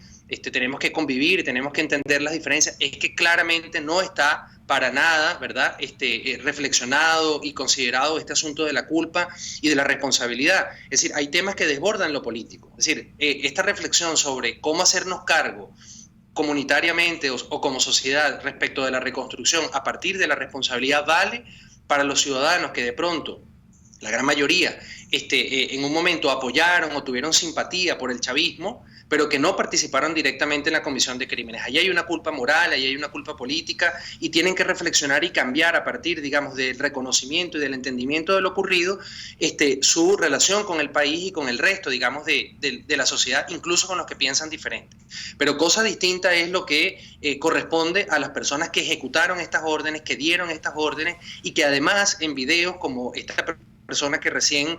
Tenemos que convivir, tenemos que entender las diferencias. Es que claramente no está para nada, ¿verdad?, reflexionado y considerado este asunto de la culpa y de la responsabilidad. Es decir, hay temas que desbordan lo político. Es decir, esta reflexión sobre cómo hacernos cargo comunitariamente o como sociedad respecto de la reconstrucción a partir de la responsabilidad vale para los ciudadanos que de pronto, la gran mayoría, en un momento apoyaron o tuvieron simpatía por el chavismo, pero que no participaron directamente en la comisión de crímenes. Ahí hay una culpa moral, ahí hay una culpa política, y tienen que reflexionar y cambiar a partir, digamos, del reconocimiento y del entendimiento de lo ocurrido, su relación con el país y con el resto, digamos, de la sociedad, incluso con los que piensan diferente. Pero cosa distinta es lo que corresponde a las personas que ejecutaron estas órdenes, que dieron estas órdenes, y que además en videos como esta persona que recién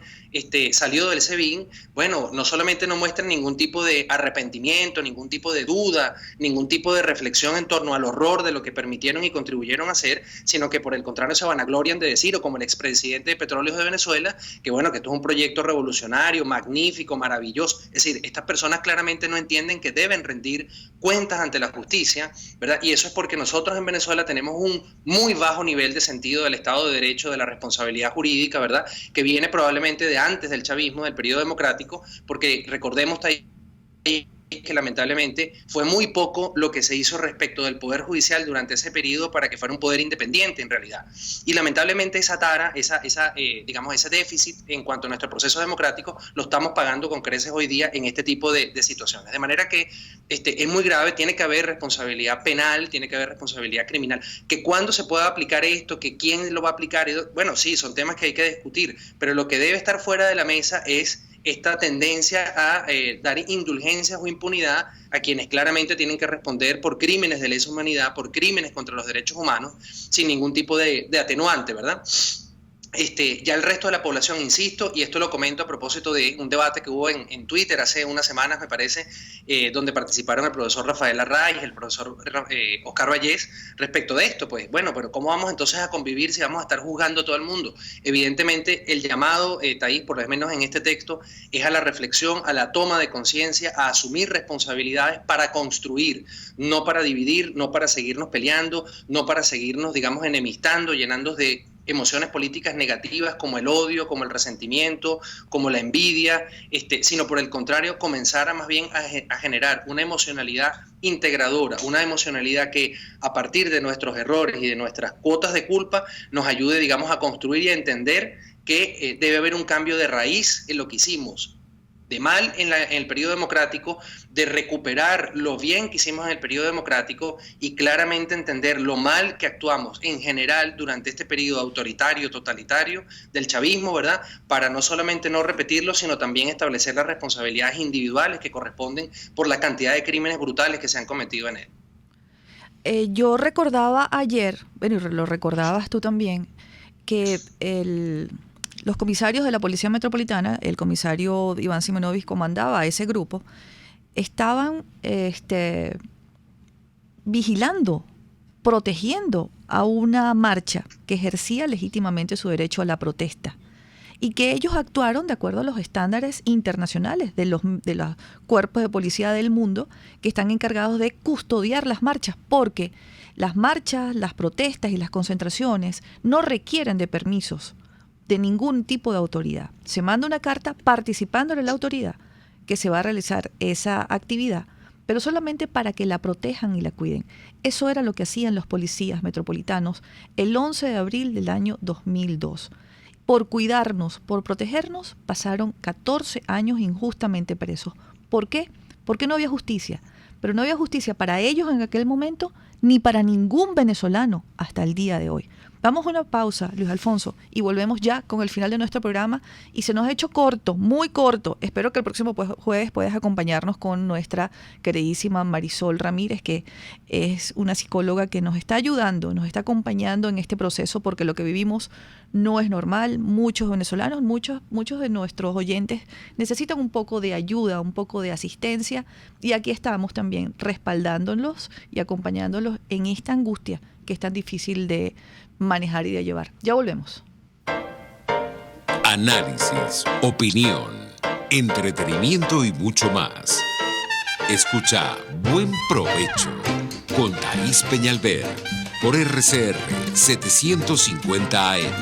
salió del SEBIN, bueno, no solamente no muestran ningún tipo de arrepentimiento, ningún tipo de duda, ningún tipo de reflexión en torno al horror de lo que permitieron y contribuyeron a hacer, sino que por el contrario se vanaglorian de decir, o como el expresidente de Petróleos de Venezuela, que bueno, que esto es un proyecto revolucionario, magnífico, maravilloso. Es decir, estas personas claramente no entienden que deben rendir cuentas ante la justicia, ¿verdad? Y eso es porque nosotros en Venezuela tenemos un muy bajo nivel de sentido del Estado de Derecho, de la responsabilidad jurídica, ¿verdad?, que viene probablemente de antes del chavismo, del periodo democrático, porque recordemos que lamentablemente fue muy poco lo que se hizo respecto del Poder Judicial durante ese periodo para que fuera un poder independiente en realidad. Y lamentablemente esa tara, ese déficit en cuanto a nuestro proceso democrático lo estamos pagando con creces hoy día en este tipo de situaciones. De manera que es muy grave, tiene que haber responsabilidad penal, tiene que haber responsabilidad criminal. Que cuándo se pueda aplicar esto, que quién lo va a aplicar, bueno, sí, son temas que hay que discutir, pero lo que debe estar fuera de la mesa es esta tendencia a dar indulgencias o impunidad a quienes claramente tienen que responder por crímenes de lesa humanidad, por crímenes contra los derechos humanos, sin ningún tipo de atenuante, ¿verdad? Ya el resto de la población, insisto, y esto lo comento a propósito de un debate que hubo en Twitter hace unas semanas, me parece, donde participaron el profesor Rafael Arraiz, el profesor Oscar Vallés, respecto de esto. Pues bueno, pero ¿cómo vamos entonces a convivir si vamos a estar juzgando a todo el mundo? Evidentemente el llamado, Thaís, por lo menos en este texto, es a la reflexión, a la toma de conciencia, a asumir responsabilidades para construir, no para dividir, no para seguirnos peleando, no para seguirnos, digamos, enemistando, llenándonos de emociones políticas negativas como el odio, como el resentimiento, como la envidia, sino por el contrario, comenzar a más bien a generar una emocionalidad integradora, una emocionalidad que a partir de nuestros errores y de nuestras cuotas de culpa nos ayude, digamos, a construir y a entender que debe haber un cambio de raíz en lo que hicimos de mal en el periodo democrático, de recuperar lo bien que hicimos en el periodo democrático y claramente entender lo mal que actuamos en general durante este periodo autoritario, totalitario del chavismo, ¿verdad? Para no solamente no repetirlo, sino también establecer las responsabilidades individuales que corresponden por la cantidad de crímenes brutales que se han cometido en él. Yo recordaba ayer, bueno, y lo recordabas tú también, que los comisarios de la Policía Metropolitana, el comisario Iván Simonovic comandaba ese grupo, estaban vigilando, protegiendo a una marcha que ejercía legítimamente su derecho a la protesta y que ellos actuaron de acuerdo a los estándares internacionales de los cuerpos de policía del mundo que están encargados de custodiar las marchas, porque las marchas, las protestas y las concentraciones no requieren de permisos de ningún tipo de autoridad. Se manda una carta participando de la autoridad que se va a realizar esa actividad, pero solamente para que la protejan y la cuiden. Eso era lo que hacían los policías metropolitanos el 11 de abril del año 2002. Por cuidarnos, por protegernos, pasaron 14 años injustamente presos. ¿Por qué? Porque no había justicia. Pero no había justicia para ellos en aquel momento, ni para ningún venezolano hasta el día de hoy. Vamos a una pausa, Luis Alfonso, y volvemos ya con el final de nuestro programa. Y se nos ha hecho corto, muy corto. Espero que el próximo jueves puedas acompañarnos con nuestra queridísima Marisol Ramírez, que es una psicóloga que nos está ayudando, nos está acompañando en este proceso, porque lo que vivimos no es normal. Muchos venezolanos, muchos de nuestros oyentes necesitan un poco de ayuda, un poco de asistencia. Y aquí estamos también respaldándolos y acompañándolos en esta angustia que es tan difícil de manejar y de llevar. Ya volvemos. Análisis, opinión, entretenimiento y mucho más. Escucha Buen Provecho con Thaís Peñalver por RCR 750 AM.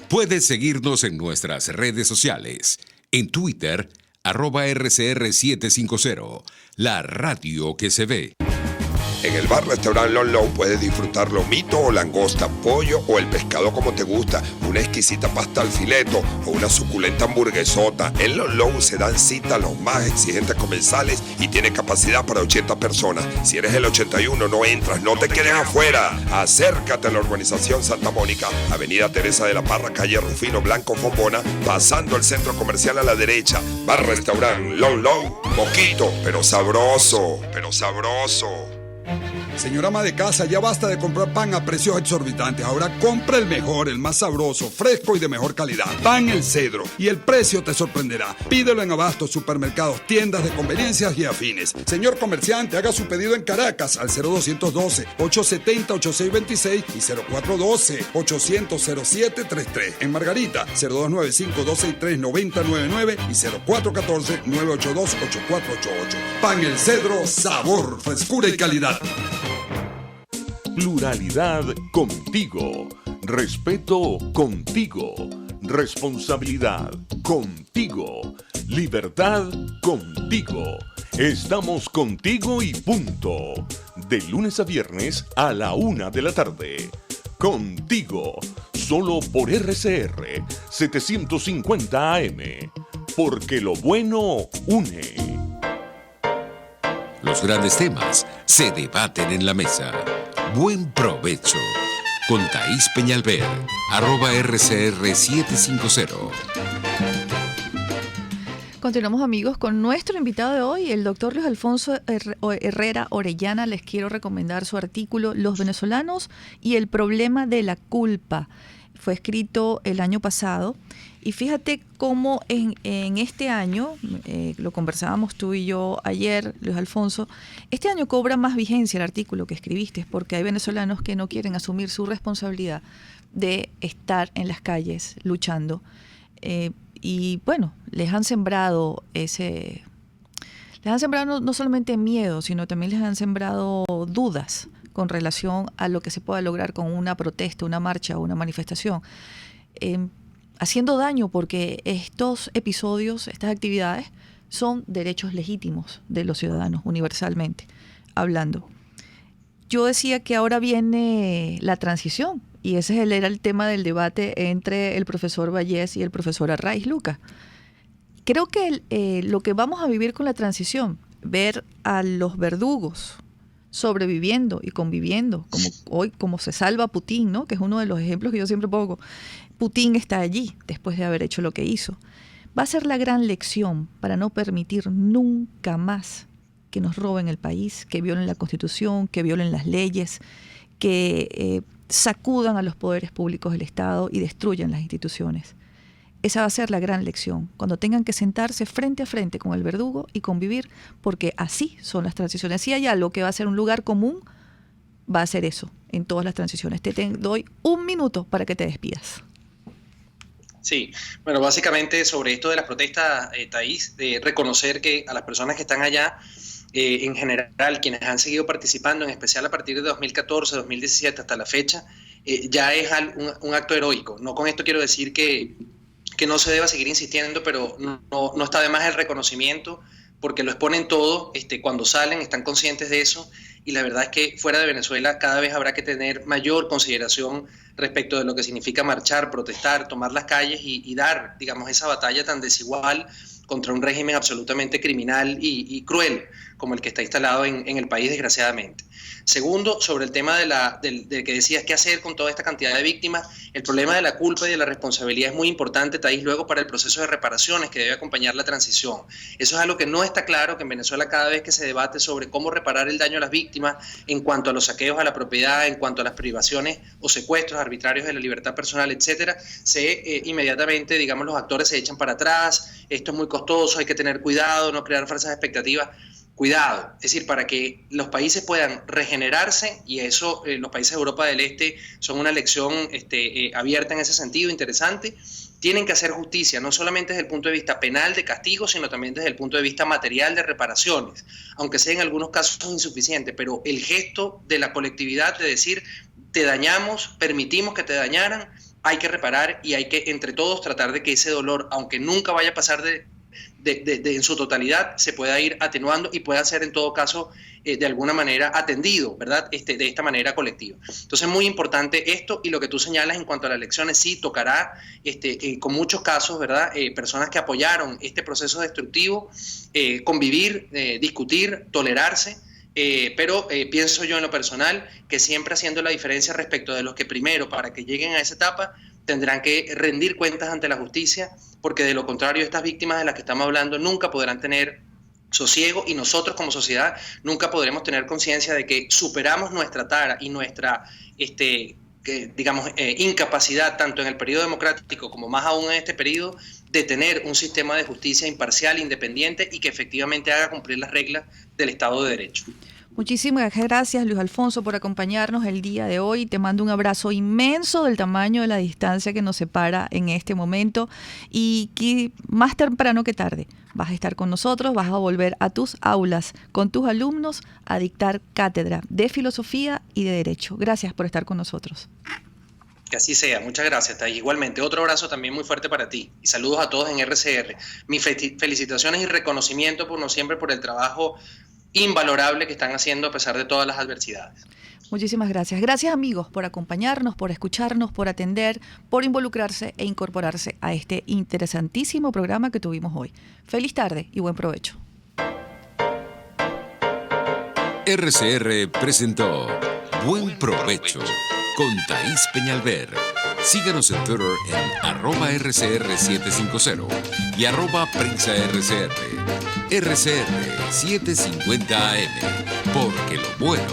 Puedes seguirnos en nuestras redes sociales. En Twitter, @RCR750, la radio que se ve. En el bar-restaurante Long Low puedes disfrutar lomito o langosta, pollo o el pescado como te gusta, una exquisita pasta al fileto o una suculenta hamburguesota. En Long Low se dan cita a los más exigentes comensales y tiene capacidad para 80 personas. Si eres el 81 no entras, no te quedes afuera. Acércate a la urbanización Santa Mónica, Avenida Teresa de la Parra, calle Rufino Blanco Fombona, pasando el centro comercial a la derecha. Bar-restaurante Long Low, poquito pero sabroso, pero sabroso. Señora ama de casa, ya basta de comprar pan a precios exorbitantes. Ahora compra el mejor, el más sabroso, fresco y de mejor calidad. Pan El Cedro. Y el precio te sorprenderá. Pídelo en abastos, supermercados, tiendas de conveniencias y afines. Señor comerciante, haga su pedido en Caracas al 0212-870-8626 y 0412-800-0733. En Margarita, 0295-263-9099 y 0414-982-8488. Pan El Cedro, sabor, frescura y calidad. Pluralidad contigo. Respeto contigo. Responsabilidad contigo. Libertad contigo. Estamos contigo y punto. De lunes a viernes a la 1 de la tarde. Contigo. Solo por RCR 750 AM. Porque lo bueno une. Los grandes temas se debaten en la mesa. Buen provecho. Con Thaís Peñalver, @RCR750. Continuamos, amigos, con nuestro invitado de hoy, el doctor Luis Alfonso Herrera Orellana. Les quiero recomendar su artículo Los venezolanos y el problema de la culpa. Fue escrito el año pasado. Y fíjate cómo en este año, lo conversábamos tú y yo ayer, Luis Alfonso, este año cobra más vigencia el artículo que escribiste, porque hay venezolanos que no quieren asumir su responsabilidad de estar en las calles luchando. Y bueno, les han sembrado no solamente miedo, sino también les han sembrado dudas con relación a lo que se pueda lograr con una protesta, una marcha o una manifestación. Haciendo daño, porque estos episodios, estas actividades, son derechos legítimos de los ciudadanos, universalmente hablando. Yo decía que ahora viene la transición, y ese era el tema del debate entre el profesor Vallés y el profesor Arraiz Lucas. Creo que lo que vamos a vivir con la transición, ver a los verdugos sobreviviendo y conviviendo, como hoy, como se salva Putin, ¿no? Que es uno de los ejemplos que yo siempre pongo. Putin está allí después de haber hecho lo que hizo. Va a ser la gran lección para no permitir nunca más que nos roben el país, que violen la Constitución, que violen las leyes, que sacudan a los poderes públicos del Estado y destruyan las instituciones. Esa va a ser la gran lección, cuando tengan que sentarse frente a frente con el verdugo y convivir, porque así son las transiciones. Si hay algo que va a ser un lugar común, va a ser eso, en todas las transiciones. Te doy 1 minuto para que te despidas. Sí, bueno, básicamente sobre esto de las protestas, Thaís, de reconocer que a las personas que están allá, en general, quienes han seguido participando, en especial a partir de 2014, 2017 hasta la fecha, ya es un acto heroico. No con esto quiero decir que no se deba seguir insistiendo, pero no está de más el reconocimiento, porque lo exponen todo, cuando salen están conscientes de eso, y la verdad es que fuera de Venezuela cada vez habrá que tener mayor consideración respecto de lo que significa marchar, protestar, tomar las calles y dar, digamos, esa batalla tan desigual contra un régimen absolutamente criminal y cruel como el que está instalado en el país, desgraciadamente. Segundo, sobre el tema de que decías qué hacer con toda esta cantidad de víctimas, el problema de la culpa y de la responsabilidad es muy importante, Thaís, luego para el proceso de reparaciones que debe acompañar la transición. Eso es algo que no está claro, que en Venezuela cada vez que se debate sobre cómo reparar el daño a las víctimas en cuanto a los saqueos a la propiedad, en cuanto a las privaciones o secuestros arbitrarios de la libertad personal, etcétera, inmediatamente, digamos, los actores se echan para atrás, esto es muy costoso, hay que tener cuidado, no crear falsas expectativas. Cuidado, es decir, para que los países puedan regenerarse, y eso los países de Europa del Este son una lección abierta en ese sentido, interesante, tienen que hacer justicia, no solamente desde el punto de vista penal de castigo, sino también desde el punto de vista material de reparaciones, aunque sea en algunos casos insuficiente, pero el gesto de la colectividad de decir, te dañamos, permitimos que te dañaran, hay que reparar y hay que entre todos tratar de que ese dolor, aunque nunca vaya a pasar en su totalidad, se pueda ir atenuando y pueda ser en todo caso de alguna manera atendido, ¿verdad? De esta manera colectiva. Entonces es muy importante esto, y lo que tú señalas en cuanto a las elecciones, sí tocará con muchos casos, ¿verdad? Personas que apoyaron este proceso destructivo, convivir, discutir, tolerarse, pero pienso yo en lo personal que siempre haciendo la diferencia respecto de los que primero, para que lleguen a esa etapa, tendrán que rendir cuentas ante la justicia, porque de lo contrario estas víctimas de las que estamos hablando nunca podrán tener sosiego, y nosotros como sociedad nunca podremos tener conciencia de que superamos nuestra tara y nuestra incapacidad, tanto en el periodo democrático como más aún en este periodo, de tener un sistema de justicia imparcial, independiente y que efectivamente haga cumplir las reglas del Estado de Derecho. Muchísimas gracias, Luis Alfonso, por acompañarnos el día de hoy. Te mando un abrazo inmenso del tamaño de la distancia que nos separa en este momento, y que más temprano que tarde vas a estar con nosotros, vas a volver a tus aulas con tus alumnos a dictar cátedra de filosofía y de derecho. Gracias por estar con nosotros. Que así sea, muchas gracias, Thais. Igualmente, otro abrazo también muy fuerte para ti y saludos a todos en RCR. Mis felicitaciones y reconocimiento siempre por el trabajo invalorable que están haciendo a pesar de todas las adversidades. Muchísimas gracias. Gracias, amigos, por acompañarnos, por escucharnos, por atender, por involucrarse e incorporarse a este interesantísimo programa que tuvimos hoy. Feliz tarde y buen provecho. RCR presentó Buen Provecho con Thais Peñalver. Síganos en Twitter en @RCR750 y @PrensaRCR. RCR 750 AM, porque lo bueno